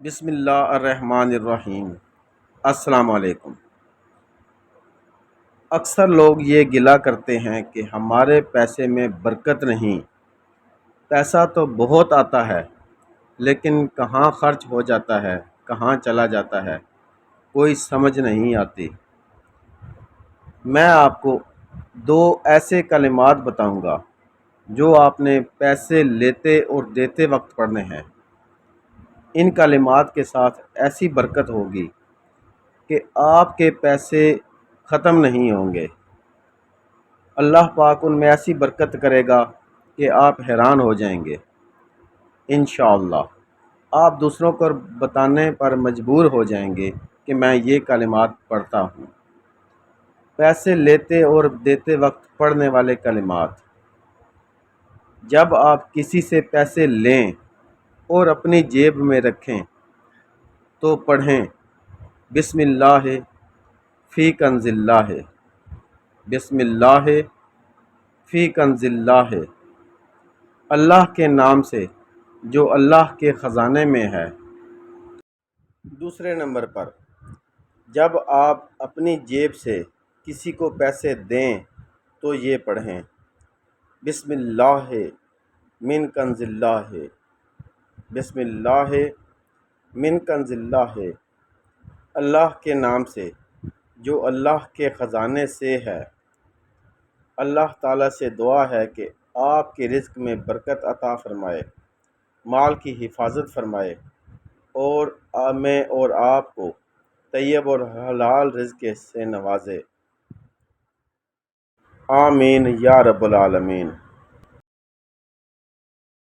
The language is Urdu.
بسم اللہ الرحمن الرحیم۔ السلام علیکم۔ اکثر لوگ یہ گلہ کرتے ہیں کہ ہمارے پیسے میں برکت نہیں، پیسہ تو بہت آتا ہے لیکن کہاں خرچ ہو جاتا ہے، کہاں چلا جاتا ہے، کوئی سمجھ نہیں آتی۔ میں آپ کو دو ایسے کلمات بتاؤں گا جو آپ نے پیسے لیتے اور دیتے وقت پڑھنے ہیں۔ ان کلمات کے ساتھ ایسی برکت ہوگی کہ آپ کے پیسے ختم نہیں ہوں گے۔ اللہ پاک ان میں ایسی برکت کرے گا کہ آپ حیران ہو جائیں گے۔ انشاءاللہ آپ دوسروں کو بتانے پر مجبور ہو جائیں گے کہ میں یہ کلمات پڑھتا ہوں۔ پیسے لیتے اور دیتے وقت پڑھنے والے کلمات۔ جب آپ کسی سے پیسے لیں اور اپنی جیب میں رکھیں تو پڑھیں بسم اللہ فی کنز اللہ، بسم اللہ فی کنز اللہ، اللہ کے نام سے جو اللہ کے خزانے میں ہے۔ دوسرے نمبر پر، جب آپ اپنی جیب سے کسی کو پیسے دیں تو یہ پڑھیں بسم اللہ من کنز اللہ، بسم اللہ من کنز اللہ، اللہ کے نام سے جو اللہ کے خزانے سے ہے۔ اللہ تعالیٰ سے دعا ہے کہ آپ کے رزق میں برکت عطا فرمائے، مال کی حفاظت فرمائے اور میں اور آپ کو طیب اور حلال رزق سے نوازے۔ آمین یا رب العالمین۔